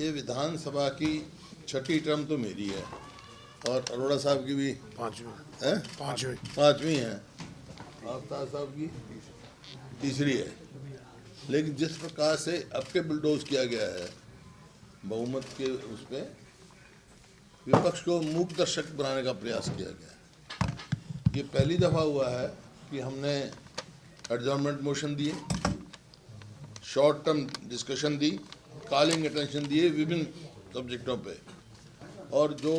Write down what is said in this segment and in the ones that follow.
ये विधानसभा की छठी टर्म तो मेरी है और अरोड़ा साहब की भी पांचवी है, आफ्ताब साहब की तीसरी है। लेकिन जिस प्रकार से अब के बुलडोज किया गया है बहुमत के उसमें, विपक्ष को मूक दर्शक बनाने का प्रयास किया गया है। ये पहली दफ़ा हुआ है कि हमने एडजॉर्नमेंट मोशन दिए, शॉर्ट टर्म डिस्कशन दी, कॉलिंग अटेंशन दिए विभिन्न सब्जेक्टों पे, और जो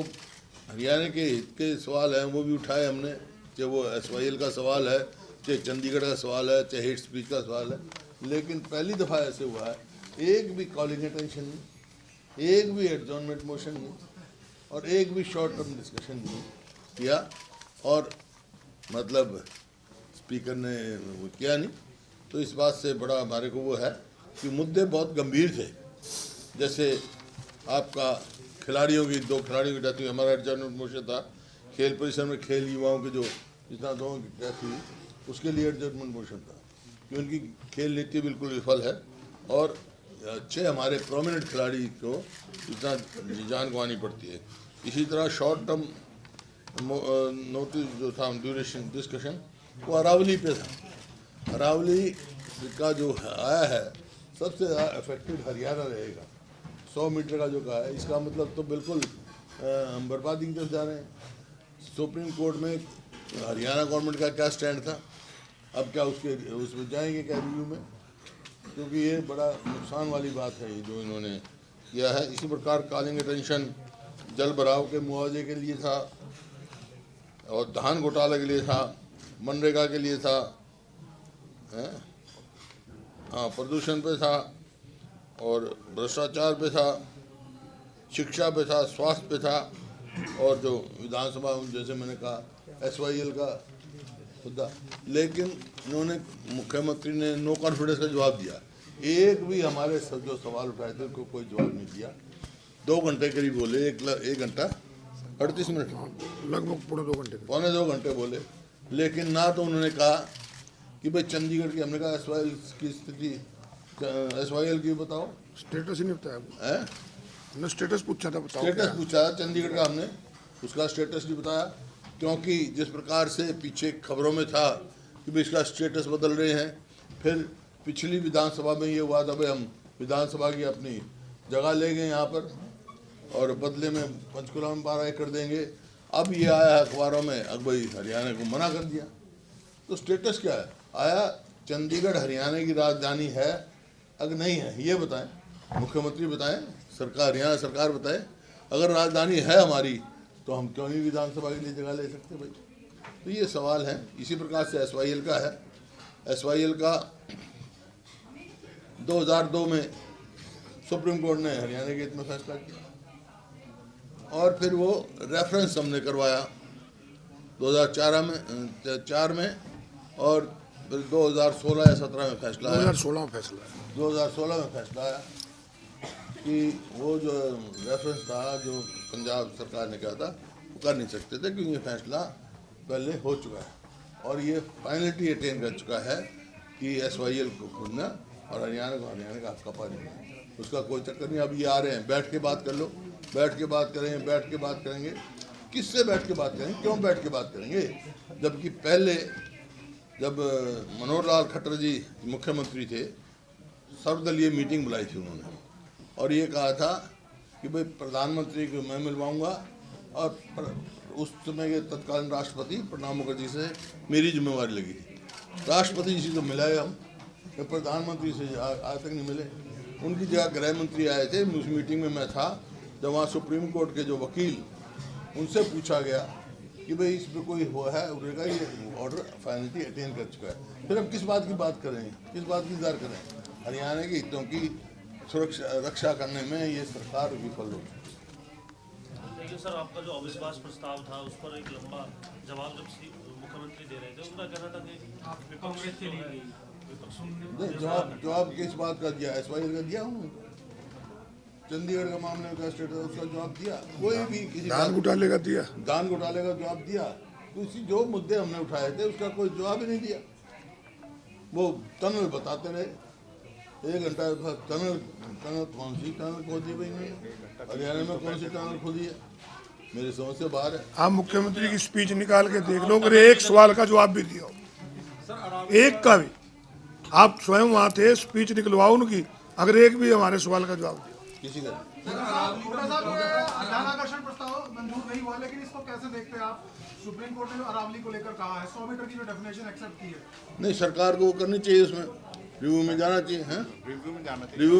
हरियाणा के हित के सवाल हैं वो भी उठाए हमने, चाहे वो SYL का सवाल है, चाहे चंडीगढ़ का सवाल है, चाहे हेट स्पीच का सवाल है। लेकिन पहली दफ़ा ऐसे हुआ है एक भी कॉलिंग अटेंशन नहीं, एक भी एडजॉर्नमेंट मोशन नहीं और एक भी शॉर्ट टर्म डिस्कशन नहीं किया, और मतलब स्पीकर ने वो किया नहीं। तो इस बात से बड़ा हमारे को वो है कि मुद्दे बहुत गंभीर थे। जैसे आपका खिलाड़ियों की, 2 खिलाड़ियों की डेथ हुई, हमारा एडजॉर्नमेंट मोशन था। खेल परिसर में खेल युवाओं के जो जितना 2 की डेथ हुई उसके लिए एडजॉर्नमेंट मोशन था कि उनकी खेल नीति बिल्कुल विफल है और 6 हमारे प्रोमिनेंट खिलाड़ी को इतना जान गंवानी पड़ती है। इसी तरह शॉर्ट टर्म नोटिस जो था ड्यूरेशन डिस्कशन वो अरावली पे था। अरावली का जो आया है सबसे ज़्यादा अफेक्टेड हरियाणा रहेगा। 100 मीटर का जो कहा है, इसका मतलब तो बिल्कुल हम बर्बादी की तरफ जा रहे हैं। सुप्रीम कोर्ट में हरियाणा गवर्नमेंट का क्या स्टैंड था, अब क्या उसमें जाएंगे क्या रिव्यू में, क्योंकि ये बड़ा नुकसान वाली बात है ये जो इन्होंने किया है। इसी प्रकार कॉलिंग अटेंशन जल भराव के मुआवजे के लिए था और धान घोटाले के लिए था, मनरेगा के लिए था, प्रदूषण पे था और भ्रष्टाचार पे था, शिक्षा पे था, स्वास्थ्य पे था, और जो विधानसभा जैसे मैंने कहा SYL का मुद्दा। लेकिन इन्होंने मुख्यमंत्री ने नो कॉन्फिडेंस का जवाब दिया, एक भी हमारे सब जो सवाल उठाए थे उनको कोई जवाब नहीं दिया। 2 घंटे करीब बोले, 1 घंटा 38 मिनट, लगभग पौने 2 घंटे बोले। लेकिन ना तो उन्होंने कहा कि भाई चंडीगढ़ की, हमने कहा SYL की स्थिति, SYL की बताओ, स्टेटस ही नहीं बताया है, स्टेटस पूछा था, बताओ स्टेटस पूछा चंडीगढ़ का, हमने उसका स्टेटस नहीं बताया, क्योंकि जिस प्रकार से पीछे खबरों में था कि भाई इसका स्टेटस बदल रहे हैं। फिर पिछली विधानसभा में ये हुआ था भाई हम विधानसभा की अपनी जगह ले गए यहाँ पर और बदले में पंचकुला में 12 एकड़ देंगे। अब ये आया है अखबारों में, अब भाई हरियाणा को मना कर दिया। तो स्टेटस क्या है आया, चंडीगढ़ हरियाणा की राजधानी है अगर नहीं है ये बताएं, मुख्यमंत्री बताएं, सरकार हरियाणा सरकार बताए। अगर राजधानी है हमारी तो हम क्यों नहीं विधानसभा के लिए जगह ले सकते भाई। तो ये सवाल है। इसी प्रकार से SYL का है, SYL का 2002 में सुप्रीम कोर्ट ने हरियाणा के हित में फैसला किया और फिर वो रेफरेंस हमने करवाया 2004 में और फिर 2016 या 17 में फैसला आया। 2016 में फैसला आया कि वो जो रेफरेंस था जो पंजाब सरकार ने कहा था वो कर नहीं सकते थे क्योंकि ये फैसला पहले हो चुका है और ये फाइनलिटी अटेन कर चुका है कि SYL को खुलना और हरियाणा को हरियाणा का हक का पानी है, उसका कोई चक्कर नहीं। अब ये आ रहे हैं, बैठ के बात कर लो, बैठ के बात करेंगे, बैठ के बात करेंगे। किससे बैठ के बात करेंगे, क्यों बैठ के बात करेंगे, जबकि पहले जब मनोहर लाल खट्टर जी मुख्यमंत्री थे सर्वदलीय मीटिंग बुलाई थी उन्होंने और ये कहा था कि भाई प्रधानमंत्री को मैं मिलवाऊंगा और उस समय के तत्कालीन राष्ट्रपति प्रणब मुखर्जी से मेरी जिम्मेवारी लगी थी। राष्ट्रपति जी से तो मिलाए हम, प्रधानमंत्री से आज तक नहीं मिले। उनकी जगह गृह मंत्री आए थे, उस मीटिंग में मैं था जब वहाँ सुप्रीम कोर्ट के जो वकील, उनसे पूछा गया कि भाई इस पर कोई हुआ है, उन्होंने कहा ये ऑर्डर फाइनलिटी अटेन कर चुका है। फिर हम किस बात की बात करें, किस बात की इंतजार करें, हरियाणा के हितों की सुरक्षा रक्षा करने में ये सरकार विफल हो। देखिए सर, आपका जो अविश्वास प्रस्ताव था उस पर एक लंबा जवाब जब मुख्यमंत्री दे रहे थे, उनका कहना था कि कांग्रेस के लिए जवाब किस बात का दिया, SYL का दिया उन्होंने, चंडीगढ़ का मामले का स्टेटस उसका जवाब दिया, कोई भी किसी दान घोटाले का दिया, दान घोटाले का जवाब दिया, तो इसी जो मुद्दे हमने उठाए थे उसका कोई जवाब ही नहीं दिया। वो टनल बताते रहे 1 घंटा टनल कौन सी टनल खोदी भाई ने? हरियाणा में कौन सी टनल खोदी है? मेरी समझ से बाहर है। आप मुख्यमंत्री की स्पीच निकाल के देख लो, अगर एक सवाल का जवाब भी दिया हो, एक का भी, आप स्वयं वहाँ थे, स्पीच निकलवाओ उनकी, अगर एक भी हमारे सवाल का जवाब दिया किसी का ध्यानाकर्षण प्रस्ताव मंजूर नहीं हुआ, लेकिन इसको कैसे देखते हैं आप? सुप्रीम कोर्ट ने जो अरावली को लेकर कहा है, 100 मीटर की जो डेफिनेशन एक्सेप्ट की है, नहीं, सरकार को वो करनी चाहिए, उसमें रिव्यू में जाना चाहिए। हैं रिव्यू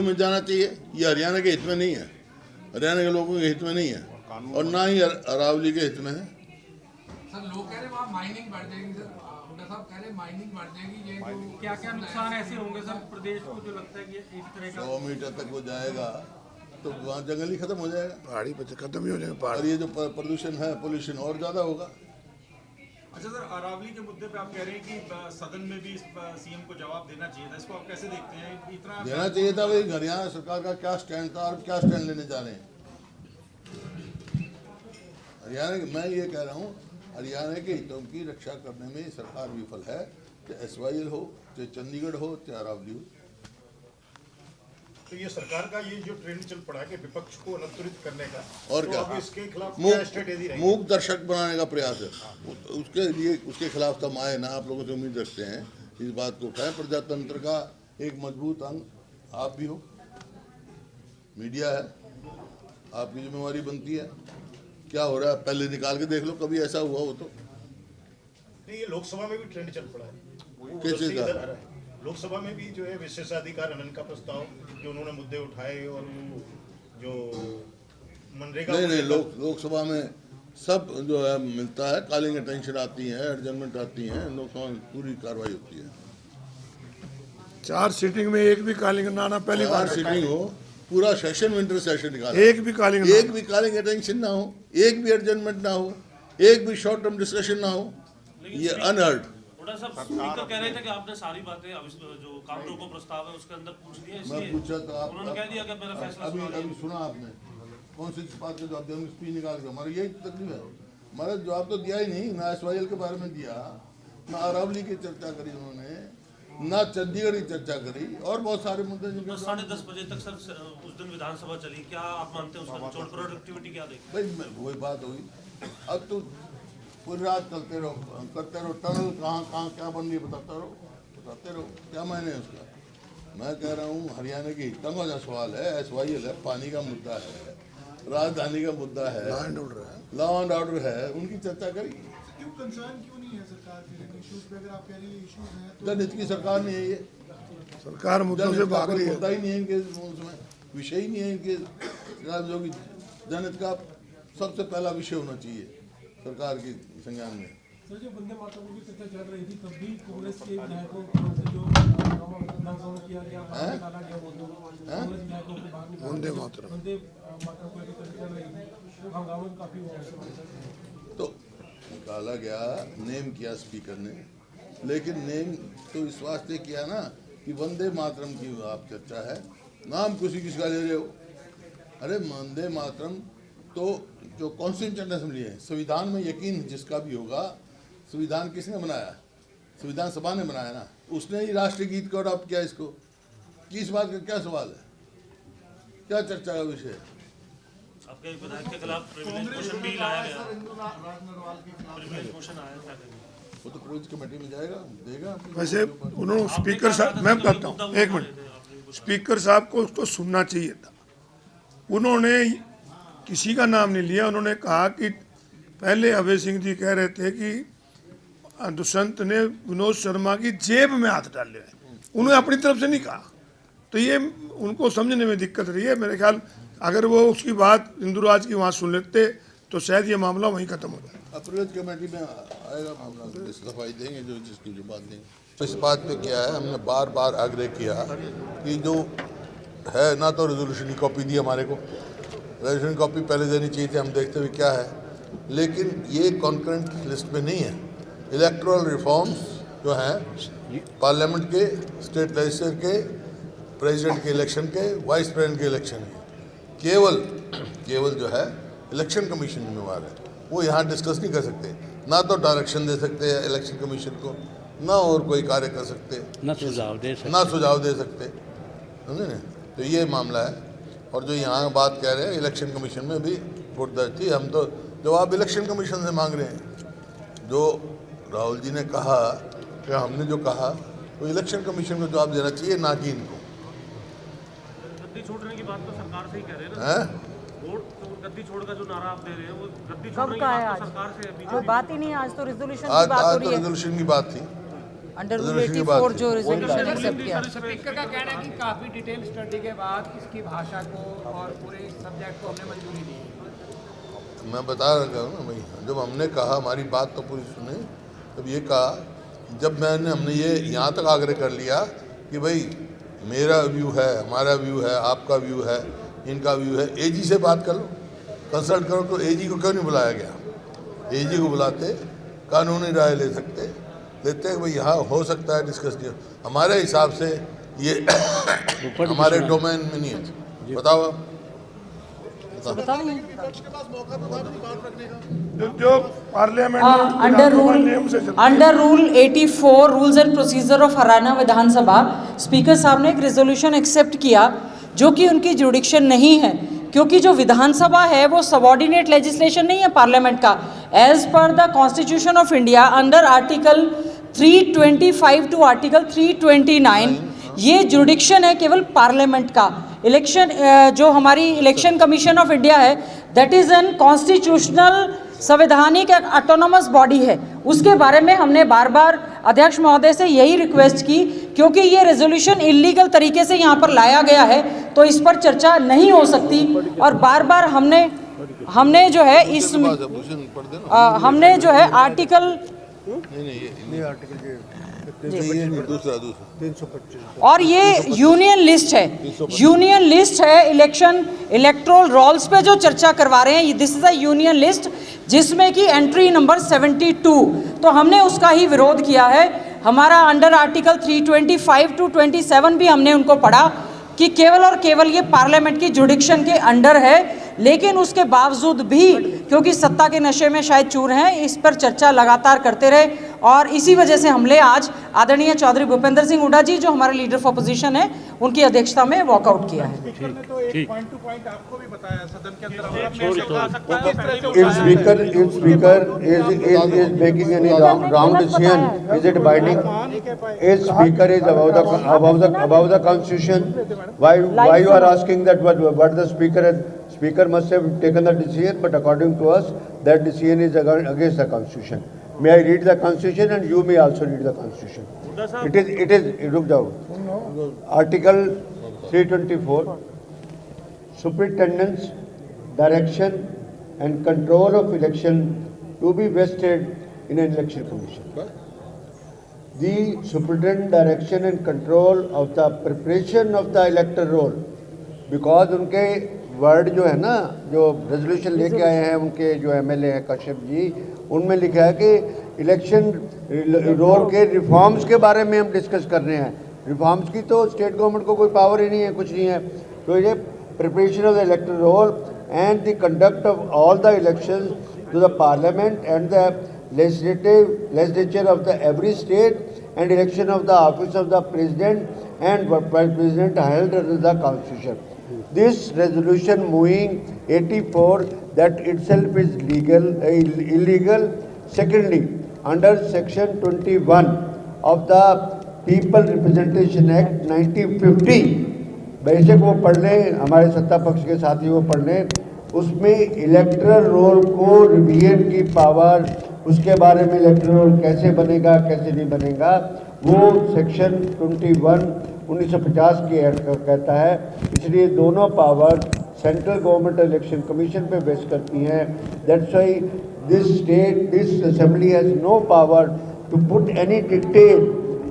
में जाना चाहिए। ये हरियाणा के हित में नहीं है, हरियाणा के लोगों के हित में नहीं है, और ना ही अरावली के हित में है। सर लोग कह रहे हैं वहाँ माइनिंग बढ़ जाएगी। सर हुड्डा साहब कह रहे हैं माइनिंग बढ़ जाएगी। ये क्या क्या नुकसान ऐसे होंगे सर प्रदेश को, जो लगता है कि इस तरह का 100 मीटर तक वो जाएगा तो वहाँ जंगल ही खत्म हो जाएगा, पहाड़ी पर खत्म ही हो जाएगा पहाड़। और ये जो प्रदूषण है, पोल्यूशन और ज़्यादा होगा। अच्छा सर, अरावली के मुद्दे पे आप कह रहे हैं कि सदन में भी सीएम को जवाब देना चाहिए था, इसको आप कैसे देखते हैं? इतना देना चाहिए था भाई। हरियाणा सरकार का क्या स्टैंड था और क्या स्टैंड लेने जा रहे हैं हरियाणा के? मैं ये कह रहा हूँ, हरियाणा के हितों की रक्षा करने में सरकार विफल है, चाहे SYL हो, चाहे चंडीगढ़ हो, चाहे अरावली हो। तो ये सरकार का ये जो ट्रेंड चल पड़ा है कि विपक्ष को अनुत्तरित करने का, और तो क्या, अब इसके खिलाफ क्या स्ट्रेटेजी रहेगी? मूक दर्शक बनाने का प्रयास है। उसके लिए, उसके खिलाफ हम आए ना, आप लोगों से उम्मीद रखते हैं इस बात को उठाएं। प्रजातंत्र का एक मजबूत अंग आप भी हो, मीडिया है, आपकी जिम्मेवारी बनती है। क्या हो रहा है पहले निकाल के देख लो, कभी ऐसा हुआ हो तो? नहीं, ये लोकसभा में भी ट्रेंड चल पड़ा है, किस चीज़ का? लोकसभा में भी जो है विशेषाधिकार हनन का प्रस्ताव जो उन्होंने मुद्दे उठाए, और वो जो मनरेगा नहीं, लोकसभा में सब जो है मिलता है, कॉलिंग अटेंशन आती है, एडजमेंट आती है, लोकसभा में पूरी कार्रवाई होती है। 4 सीटिंग में एक भी कॉलिंग ना आना पहली बार। सीटिंग हो, पूरा सेशन, विंटर सेशन निकाला, एक भी कॉलिंग ना, एक भी कॉलिंग अटेंशन ना हो, एक भी एडजमेंट ना हो, एक भी शॉर्ट टर्म डिस्कशन ना हो, ये अनहर्ड। हुड्डा साहब स्पीकर कह रहे थे कि आपने सारी बातें जो काम रोको प्रस्ताव है उसके अंदर पूछ दिया, मैं इसलिए पूछा तो आप उन्होंने कह दिया कि मेरा फैसला सुना लिया। अभी सुना आपने कौन सी बात का जवाब दिया? स्पीच निकाल के हमारा यही तकलीफ है। हमारा जवाब तो दिया ही नहीं, ना SYL के बारे में दिया, ना अरावली की चर्चा करी उन्होंने, ना चंडीगढ़ की चर्चा करी, और बहुत सारे मुद्दे जिनके 10-10:30 बजे तक सर उस दिन विधानसभा चली। क्या आप मानते हैं उसका निचोड़ प्रोडक्टिविटी क्या देखते? भाई वही बात हुई। अब तो पूरी रात करते रहो, टनल कहाँ क्या बन रही है बताते रहो, क्या मायने है उसका? मैं कह रहा हूँ हरियाणा की हितों का सवाल है, SYL है, पानी का मुद्दा है, राजधानी का मुद्दा है, लॉ एंड ऑर्डर है, उनकी चर्चा करी। क्यों कंसर्न क्यों नहीं है सरकार के इश्यूज पे? अगर आप कह रही है इश्यूज हैं, जनहित की सरकार नहीं है ये, सरकार मुद्दों से भाग रही है। मुद्दा ही नहीं है इनके उसमें, विषय ही नहीं है इनके, जो कि जनहित का सबसे पहला विषय होना चाहिए सरकार की संज्ञान में। सर जो वंदे मातरम की चर्चा चल रही थी, तब भी कांग्रेस के विधायकों से जो हंगामा किया गया, निकाला गया, कांग्रेस विधायकों को बाहर निकाला, वंदे मातरम को लेकर चर्चा चल रही थी, हंगामा काफी हुआ। तो निकाला गया, नेम किया स्पीकर ने, लेकिन नेम तो इस वास्ते किया ना कि वंदे मातरम की आप चर्चा है, नाम किसी का ले रहे हो। अरे वंदे मातरम तो जो कॉन्स्टिट्यूशन असेंबली है, संविधान में यकीन जिसका भी होगा, संविधान किसने बनाया? संविधान सभा ने बनाया ना, उसने ही राष्ट्रीय गीत को अडॉप्ट किया। इसको किस बात का क्या सवाल है, क्या चर्चा का विषय है? आपके विधायक के खिलाफ प्रिविलेज मोशन भी लाया गया, प्रिविलेज मोशन आया, क्या करेंगे? वो तो प्रिविलेज कमेटी में जाएगा, देगा। वैसे उन्होंने स्पीकर साहब, मैं बताता हूँ, एक मिनट, स्पीकर साहब को उसको सुनना चाहिए था। उन्होंने किसी का नाम नहीं लिया, उन्होंने कहा कि पहले अभय सिंह जी कह रहे थे कि दुष्यंत ने विनोद शर्मा की जेब में हाथ डाले, उन्होंने अपनी तरफ से नहीं कहा। तो ये उनको समझने में दिक्कत रही है। मेरे ख्याल अगर वो उसकी बात इंदुराज की वहाँ सुन लेते तो शायद ये मामला वहीं खत्म हो जाए। प्रिविलेज कमेटी में आएगा मामला, सफाई देंगे जो जिसकी जो बात देंगे। तो इस बात पे क्या है, हमने बार बार आग्रह किया कि जो है ना, तो रेजोल्यूशन की कॉपी दी हमारे को, रेजोल्यूशन कॉपी पहले देनी चाहिए थी, हम देखते हुए क्या है, लेकिन ये कॉन्करेंट लिस्ट में नहीं है। इलेक्टोरल रिफॉर्म्स जो हैं पार्लियामेंट के, स्टेट लेजिस्लेचर के, प्रेसिडेंट के इलेक्शन के, वाइस प्रेसिडेंट के इलेक्शन के, केवल जो है इलेक्शन कमीशन जिम्मेवार है। वो यहाँ डिस्कस नहीं कर सकते, ना तो डायरेक्शन दे सकते हैं इलेक्शन कमीशन को, ना और कोई कार्य कर सकते, ना सुझाव दे सकते। समझे ना। तो ये मामला है। और जो यहाँ बात कह रहे हैं इलेक्शन कमीशन में भी वोट दर्ज थी, हम तो जवाब इलेक्शन कमीशन से मांग रहे हैं। जो राहुल जी ने कहा कि हमने जो कहा वो इलेक्शन कमीशन को जवाब देना चाहिए, ना कि इनको। गद्दी छोड़ने की बात तो सरकार से ही कह रहे हैं ना। हैं? वोट तो गद्दी छोड़ का जो नारा आप दे रहे हैं वो गद्दी कब छोड़ने की का है बात आज? तो सरकार से है। कोई बात ही नहीं है, आज तो रेजोल्यूशन की आज बात हो आज रही तो है। रेजोल्यूशन की बात थी। अंडर रूल रेजोल्यूशन की बात 84 थी। जो रेजोल्यूशन एक्सेप्ट किया। स्पीकर का कहना है कि काफी डिटेल स्टडी के बाद इसकी भाषा को और पूरे सब्जेक्ट को हमने मंजूरी दी। मैं बता रहा हूँ ना भाई, जब हमने कहा हमारी बात तो पूरी सुने, तब ये कहा, जब हमने ये यहाँ तक आग्रह कर लिया कि भाई मेरा व्यू है, हमारा व्यू है, आपका व्यू है, इनका व्यू है, एजी से बात कर लो, कंसल्ट करो। तो एजी को क्यों नहीं बुलाया गया? एजी को बुलाते, कानूनी राय ले सकते, लेते हैं भाई यहाँ हो सकता है डिस्कस किया। हमारे हिसाब से ये हमारे डोमेन में नहीं है। बताओ आप। जो parliament under rule 84 rules and procedure of Haryana Vidhan Sabha, speaker साहब ने एक रेजोल्यूशन एक्सेप्ट किया जो कि उनकी जुडिक्शन नहीं है, क्योंकि जो विधानसभा है वो सबऑर्डिनेट लेजिस्लेशन नहीं है पार्लियामेंट का। As per the constitution of India under article 325 to article 329 ये जुडिक्शन है केवल पार्लियामेंट का। इलेक्शन जो हमारी इलेक्शन कमीशन ऑफ इंडिया है दैट इज एन कॉन्स्टिट्यूशनल संवैधानिक ऑटोनोमस बॉडी है। उसके बारे में हमने बार बार अध्यक्ष महोदय से यही रिक्वेस्ट की, क्योंकि ये रेजोल्यूशन इलीगल तरीके से यहाँ पर लाया गया है तो इस पर चर्चा नहीं हो सकती। और बार बार हमने जो है इस हमने जो है आर्टिकल दूसरा और ये यूनियन लिस्ट है इलेक्ट्रोल रोल्स पे जो चर्चा करवा रहे हैं, this is a union list जिसमें कि एंट्री नंबर 72, तो हमने उसका ही विरोध किया है। हमारा अंडर आर्टिकल 325 टू 27 भी हमने उनको पढ़ा कि केवल और केवल ये पार्लियामेंट की जुडिक्शन के अंडर है, लेकिन उसके बावजूद भी क्योंकि सत्ता के नशे में शायद चूर हैं, इस पर चर्चा लगातार करते रहे और इसी वजह से हमने आज आदरणीय चौधरी भूपेंद्र सिंह हुड्डा जी जो हमारे लीडर ऑफ अपोजिशन है उनकी अध्यक्षता में वॉकआउट किया है। पॉइंट टू पॉइंट आपको भी बताया सदन के अंदर If speaker is making any wrong decision, is it binding? If speaker is above the constitution, why you are asking that what the speaker must have taken the decision, but according to us that decision is against the constitution. May I read the constitution and you may also read the constitution. It is रुक जाओ, Article 324, superintendence, direction and control of election to be vested in an election commission. The superintendent direction and control of the preparation of the electoral roll, because उनके word जो है ना, जो resolution लेके आए हैं उनके जो एमएलए हैं कश्यप जी, उनमें लिखा है कि इलेक्शन रोल के रिफॉर्म्स के बारे में हम डिस्कस कर रहे हैं। रिफॉर्म्स की तो स्टेट गवर्नमेंट को कोई पावर ही नहीं है, कुछ नहीं है। तो ये preparation of the electoral roll and the conduct of all the elections to the parliament and the legislature of the every state and election of the office of the president and vice president held under the constitution. This resolution moving 84 that itself is illegal. Secondly, under section 21 of the People Representation Act 1950, बेशक वो पढ़ लें, हमारे सत्ता पक्ष के साथी वो पढ़ लें, उसमें इलेक्टरल रोल को रिवीजन की पावर, उसके बारे में इलेक्टरल रोल कैसे बनेगा कैसे नहीं बनेगा, वो सेक्शन 21 1950 की एक्ट कहता है। इसलिए दोनों power central government election commission पे बेस करती हैं। That's why this assembly has no power to put any dictate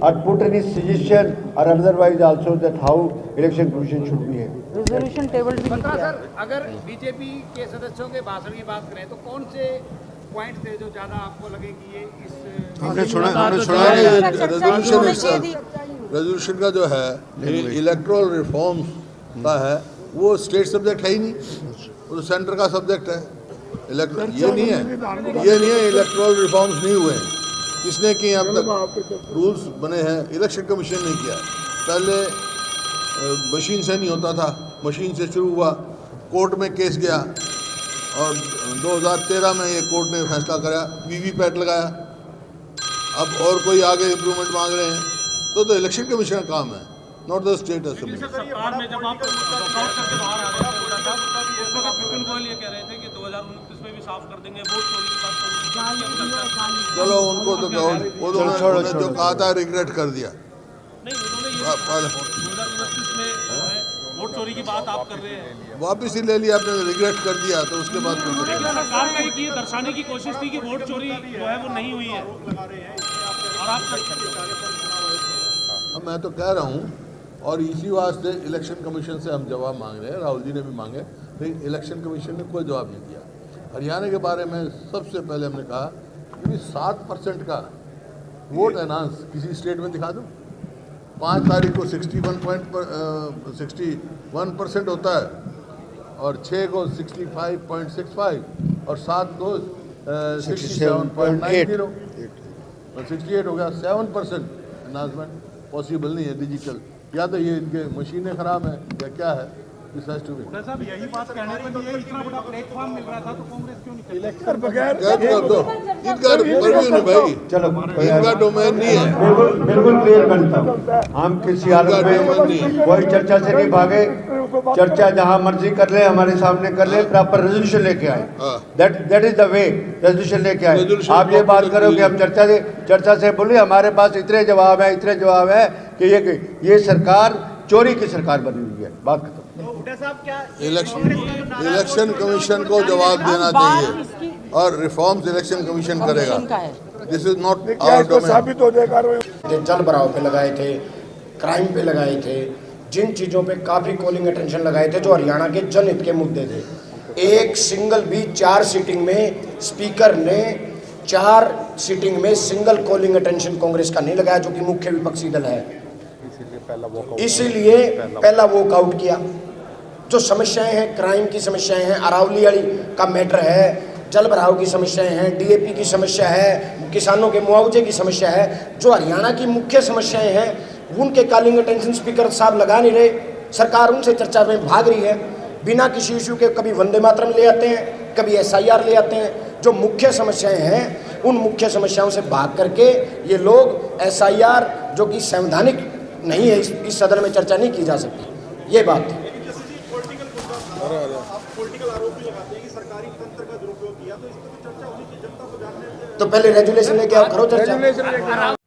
or put any suggestion or otherwise also that how election commission should behave. Resolution table भी नहीं बता किया। Sir, अगर BJP के सदस्यों के भाषण की बात करें तो कौन से पॉइंट थे जो ज्यादा आपको लगे कि ये इस हमने सुना रेजोल्यूशन का जो है इलेक्ट्रल रिफॉर्म्स का है, वो स्टेट सब्जेक्ट है ही नहीं, वो तो सेंटर का सब्जेक्ट है। ये नहीं है इलेक्ट्रल रिफॉर्म्स नहीं हुए हैं, किसने किए अब तक? रूल्स बने हैं, इलेक्शन कमीशन ने किया। पहले मशीन से नहीं होता था, मशीन से शुरू हुआ, कोर्ट में केस गया और 2013 में ये कोर्ट ने फैसला करा, वीवीपैट लगाया। अब और कोई आगे इम्प्रूवमेंट मांग रहे हैं तो इलेक्शन कमीशन का काम है, नॉट द स्टेट असेंबली। सरकार में जब आप वॉकआउट करके बाहर आ रहे थे हुड्डा साहब, उस वक्त विपिन गोयल ये कह रहे थे कि 2029 में भी साफ कर देंगे, वोट चोरी की बात करेंगे। चलो उनको तो कहो, उन्होंने जो कहा था रिग्रेट कर दिया। नहीं, उन्होंने ये 2029 में वोट चोरी की बात आप कर रहे हैं, वापिस ही ले लिया आपने, रिग्रेट कर दिया तो उसके बाद फिर करेंगे। सरकार का ये दर्शाने की कोशिश थी कि वोट चोरी जो है वो नहीं हुई है, और आप अब मैं तो कह रहा हूँ, और इसी वास्ते इलेक्शन कमीशन से हम जवाब मांग रहे हैं, राहुल जी ने भी मांगे, लेकिन इलेक्शन कमीशन ने कोई जवाब नहीं दिया। हरियाणा के बारे में सबसे पहले हमने कहा कि 7% का वोट एनहांस किसी स्टेट में दिखा दो। 5 तारीख को 61% होता है, और 6 को 65.65 और 7 को 67.90 और 68 हो गया। 7% एनहांसमेंट पॉसिबल नहीं है डिजिटल, या तो ये इनके मशीनें खराब हैं या क्या है। साहब यही बात कहने के लिए इतना बड़ा प्लेटफॉर्म मिल रहा था तो कांग्रेस क्यों नहीं इलेक्शन बगैर इनका परव्यू नहीं भाई, चलो इनका डोमेन नहीं है। बिल्कुल क्लियर करता हूँ, हम किसी हालत में कोई चर्चा से नहीं भागे। चर्चा जहाँ मर्जी कर ले, हमारे सामने कर ले, प्रॉपर रेजोल्यूशन लेके आए। That is the way, resolution लेके आए। आप ये बात करो कि हम चर्चा से बोले हमारे पास इतने जवाब है कि ये सरकार चोरी की सरकार बनी हुई है। बात खत्म। इलेक्शन कमीशन को जवाब देना चाहिए, और रिफॉर्म्स इलेक्शन कमीशन करेगा। This is not our domain. साबित हो जाएगा। जल भराव पे लगाए थे, क्राइम पे लगाए थे, जिन चीज़ों पे काफ़ी कॉलिंग अटेंशन लगाए थे जो हरियाणा के जनहित के मुद्दे थे। एक सिंगल भी 4 सीटिंग में स्पीकर ने 4 सीटिंग में सिंगल कॉलिंग अटेंशन कांग्रेस का नहीं लगाया, जो कि मुख्य विपक्षी दल है। इसीलिए पहला वॉकआउट किया। जो समस्याएं हैं, क्राइम की समस्याएं हैं, अरावली वाली का मैटर है, जल भराव की समस्याएं हैं, डीएपी की समस्या है, किसानों के मुआवजे की समस्या है, जो हरियाणा की मुख्य समस्याएं हैं, उनके कॉलिंग अटेंशन स्पीकर साहब लगा नहीं रहे। सरकार उनसे चर्चा में भाग रही है बिना किसी इशू के। कभी वंदे मातरम ले आते हैं, कभी SIR ले आते हैं। जो मुख्य समस्याएं हैं, उन मुख्य समस्याओं से भाग करके ये लोग SIR, जो कि संवैधानिक नहीं है, इस सदन में चर्चा नहीं की जा सकती। ये बात है। तो पहले रेजुलेशन लेके आओ, करो चर्चा।